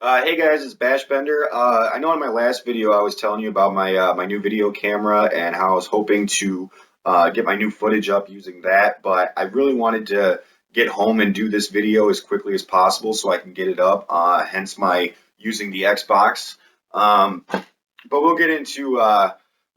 Hey guys, it's Bashbender. I know in my last video I was telling you about my new video camera and how I was hoping to get my new footage up using that, but I really wanted to get home and do this video as quickly as possible so I can get it up. Hence my using the Xbox. But we'll get into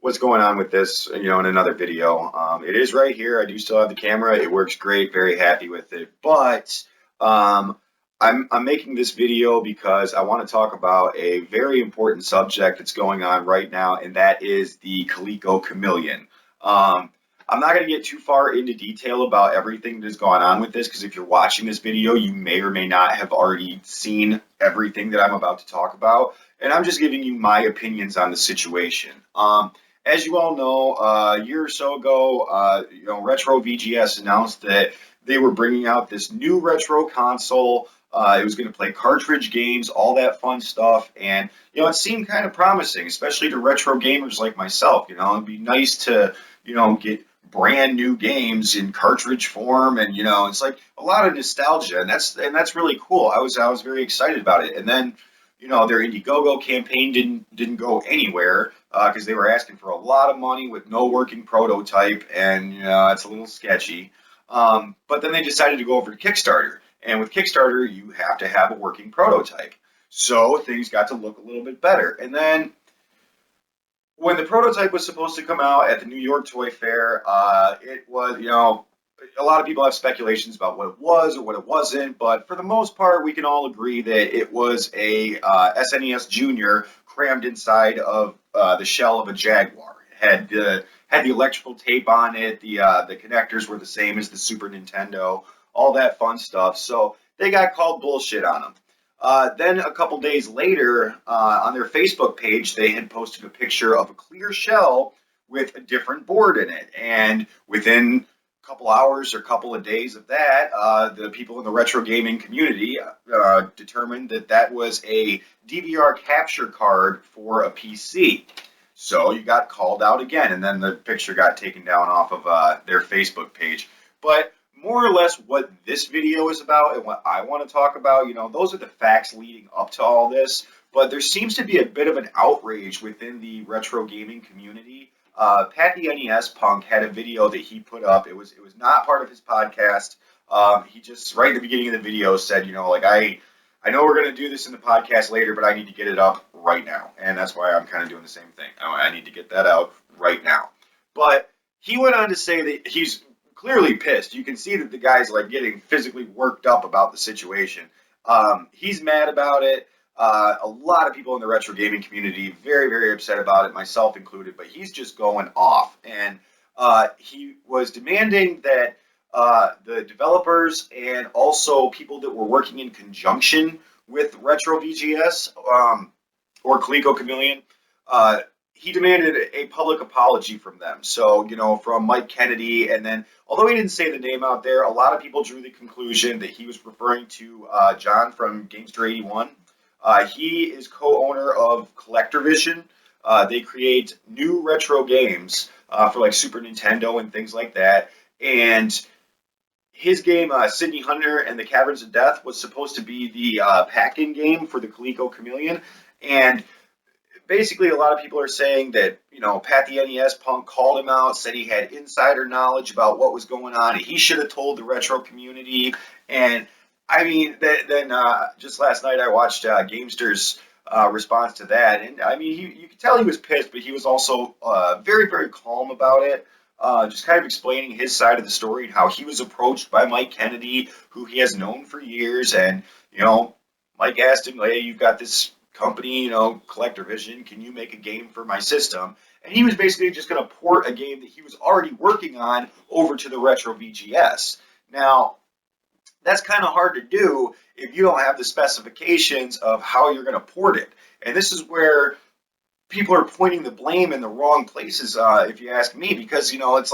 what's going on with this, in another video. It is right here. I do still have the camera. It works great. Very happy with it, but. Um, I'm making this video because I want to talk about a very important subject that's going on right now, and that is the Coleco Chameleon. Um, I'm not going to get too far into detail about everything that's gone on with this because if you're watching this video, you may or may not have already seen everything that I'm about to talk about, and I'm just giving you my opinions on the situation. As you all know, a year or so ago, Retro VGS announced that they were bringing out this new retro console. It was going to play cartridge games, all that fun stuff, and it seemed kind of promising, especially to retro gamers like myself. It'd be nice to get brand new games in cartridge form, and it's like a lot of nostalgia, and that's really cool. I was very excited about it, and then their Indiegogo campaign didn't go anywhere because they were asking for a lot of money with no working prototype, and it's a little sketchy. But then they decided to go over to Kickstarter. And with Kickstarter, you have to have a working prototype. So things got to look a little bit better. And then when the prototype was supposed to come out at the New York Toy Fair, it was, a lot of people have speculations about what it was or what it wasn't, but for the most part, we can all agree that it was a SNES Junior crammed inside of the shell of a Jaguar. It had the electrical tape on it. The connectors were the same as the Super Nintendo. All that fun stuff. So they got called bullshit on them. Then a couple days later, on their Facebook page, they had posted a picture of a clear shell with a different board in it. And within a couple hours or couple of days of that, the people in the retro gaming community determined that that was a DVR capture card for a PC. So you got called out again, and then the picture got taken down off of their Facebook page. But more or less what this video is about and what I want to talk about, those are the facts leading up to all this. But there seems to be a bit of an outrage within the retro gaming community. Pat the NES Punk had a video that he put up. It was not part of his podcast. He just right at the beginning of the video said, I know we're going to do this in the podcast later, but I need to get it up right now. And that's why I'm kind of doing the same thing. I need to get that out right now. But he went on to say that he's clearly pissed. You can see that the guy's like getting physically worked up about the situation. He's mad about it. A lot of people in the retro gaming community very, very upset about it, myself included. But he's just going off, and he was demanding that the developers and also people that were working in conjunction with Retro VGS or Coleco Chameleon, he demanded a public apology from them. So, from Mike Kennedy, and then, although he didn't say the name out there, a lot of people drew the conclusion that he was referring to John from Gamester 81. He is co-owner of Collector Vision. They create new retro games for like Super Nintendo and things like that. And his game, Sydney Hunter and the Caverns of Death, was supposed to be the pack-in game for the Coleco Chameleon. And basically, a lot of people are saying that, Pat the NES Punk called him out, said he had insider knowledge about what was going on, and he should have told the retro community. And I mean, then just last night I watched Gamester's response to that, and I mean, you could tell he was pissed, but he was also very, very calm about it. Just kind of explaining his side of the story and how he was approached by Mike Kennedy, who he has known for years, and Mike asked him, "Hey, you've got this company, Collector Vision. Can you make a game for my system?" And he was basically just going to port a game that he was already working on over to the Retro VGS. Now, that's kind of hard to do if you don't have the specifications of how you're going to port it. And this is where people are pointing the blame in the wrong places, if you ask me, because it's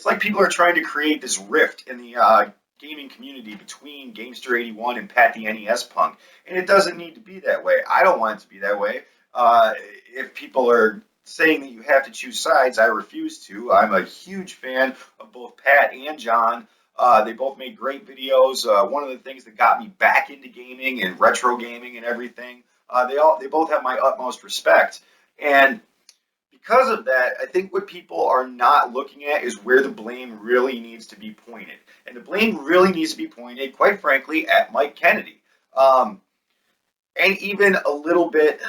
like people are trying to create this rift in the gaming community between Gamester 81 and Pat the NES Punk, and it doesn't need to be that way. I don't want it to be that way. If people are saying that you have to choose sides, I refuse to. I'm a huge fan of both Pat and John. They both made great videos. One of the things that got me back into gaming and retro gaming and everything. They both have my utmost respect. And because of that, I think what people are not looking at is where the blame really needs to be pointed. And the blame really needs to be pointed, quite frankly, at Mike Kennedy. Um, and even a little bit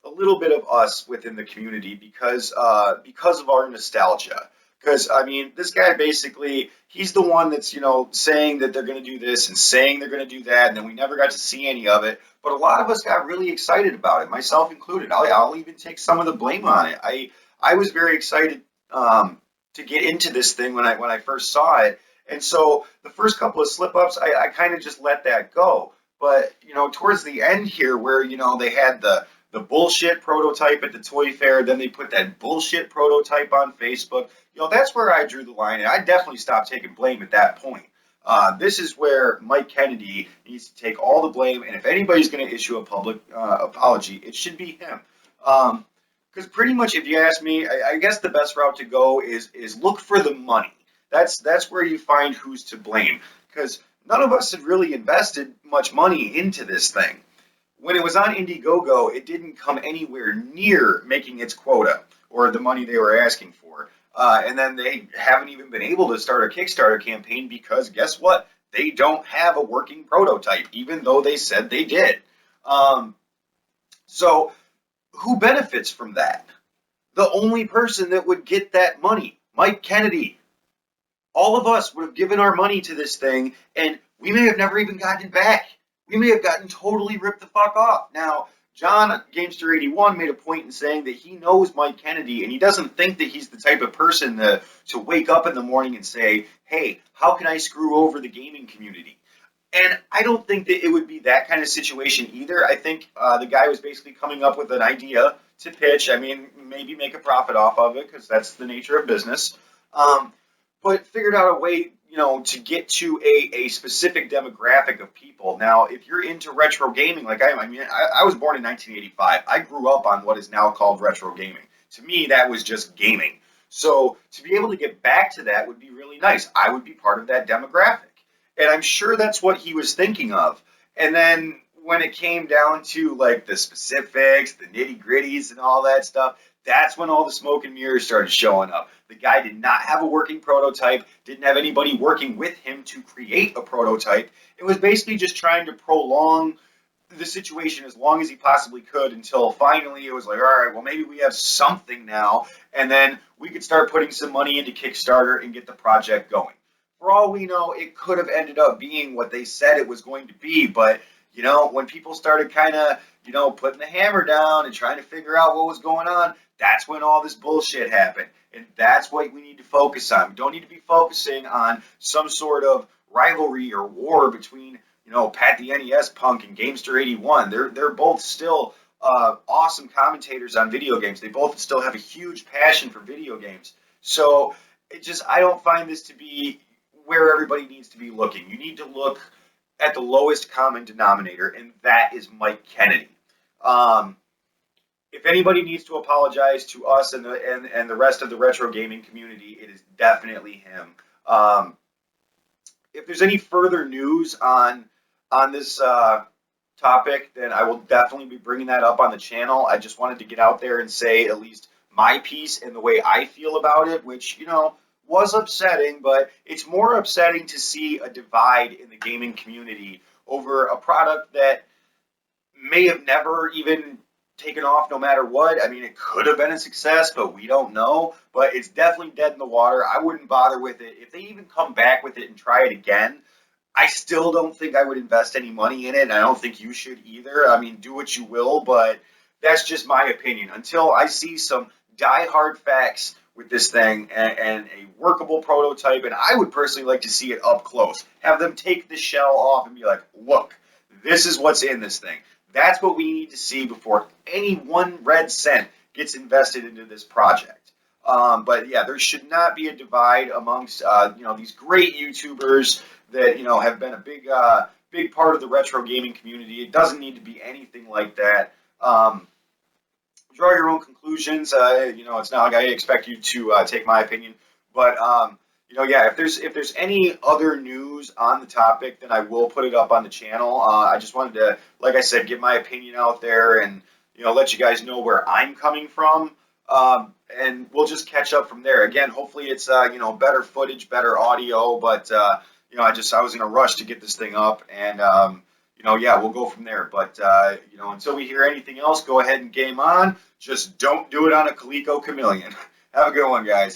of us within the community because of our nostalgia. Because I mean, this guy basically he's the one that's saying that they're going to do this and saying they're going to do that, and then we never got to see any of it. But a lot of us got really excited about it, myself included. I'll even take some of the blame on it. I was very excited to get into this thing when I first saw it, and so the first couple of slip ups, I kind of just let that go. But towards the end here, where they had the bullshit prototype at the toy fair. Then they put that bullshit prototype on Facebook. That's where I drew the line, and I definitely stopped taking blame at that point. This is where Mike Kennedy needs to take all the blame, and if anybody's going to issue a public apology, it should be him. Because pretty much, if you ask me, I guess the best route to go is look for the money. That's where you find who's to blame. Because none of us had really invested much money into this thing. When it was on Indiegogo, it didn't come anywhere near making its quota or the money they were asking for. And then they haven't even been able to start a Kickstarter campaign because guess what? They don't have a working prototype, even though they said they did. So who benefits from that? The only person that would get that money, Mike Kennedy. All of us would have given our money to this thing, and we may have never even gotten it back. We may have gotten totally ripped the fuck off. Now, John Gamester81 made a point in saying that he knows Mike Kennedy, and he doesn't think that he's the type of person to wake up in the morning and say, hey, how can I screw over the gaming community? And I don't think that it would be that kind of situation either. I think the guy was basically coming up with an idea to pitch. I mean, maybe make a profit off of it, because that's the nature of business. But figured out a way, to get to a specific demographic of people. Now, if you're into retro gaming like I am, I was born in 1985. I grew up on what is now called retro gaming. To me, that was just gaming. So to be able to get back to that would be really nice. I would be part of that demographic. And I'm sure that's what he was thinking of. And then when it came down to like the specifics, the nitty gritties and all that stuff, that's when all the smoke and mirrors started showing up. The guy did not have a working prototype, didn't have anybody working with him to create a prototype. It was basically just trying to prolong the situation as long as he possibly could until finally it was like, all right, well, maybe we have something now, and then we could start putting some money into Kickstarter and get the project going. For all we know, it could have ended up being what they said it was going to be, but when people started kind of, putting the hammer down and trying to figure out what was going on, that's when all this bullshit happened. And that's what we need to focus on. We don't need to be focusing on some sort of rivalry or war between, Pat the NES Punk and Gamester81. They're both still awesome commentators on video games. They both still have a huge passion for video games. So I don't find this to be where everybody needs to be looking. You need to look at the lowest common denominator, and that is Mike Kennedy. If anybody needs to apologize to us and the rest of the retro gaming community, it is definitely him. If there's any further news on this topic, then I will definitely be bringing that up on the channel. I just wanted to get out there and say at least my piece and the way I feel about it, which was upsetting, but it's more upsetting to see a divide in the gaming community over a product that may have never even taken off no matter what. I mean, it could have been a success, but we don't know. But it's definitely dead in the water. I wouldn't bother with it. If they even come back with it and try it again, I still don't think I would invest any money in it, and I don't think you should either. I mean, do what you will, but that's just my opinion. Until I see some die-hard facts with this thing and a workable prototype, and I would personally like to see it up close. Have them take the shell off and be like, look, this is what's in this thing. That's what we need to see before any one red cent gets invested into this project. But yeah, there should not be a divide amongst these great YouTubers that have been a big part of the retro gaming community. It doesn't need to be anything like that. Draw your own conclusions. It's not like I expect you to take my opinion, but yeah, if there's any other news on the topic, then I will put it up on the channel. I just wanted to, like I said, get my opinion out there and let you guys know where I'm coming from. And we'll just catch up from there. Again, hopefully it's better footage, better audio, but I was in a rush to get this thing up, and yeah, we'll go from there. But until we hear anything else, go ahead and game on. Just don't do it on a Coleco Chameleon. Have a good one, guys.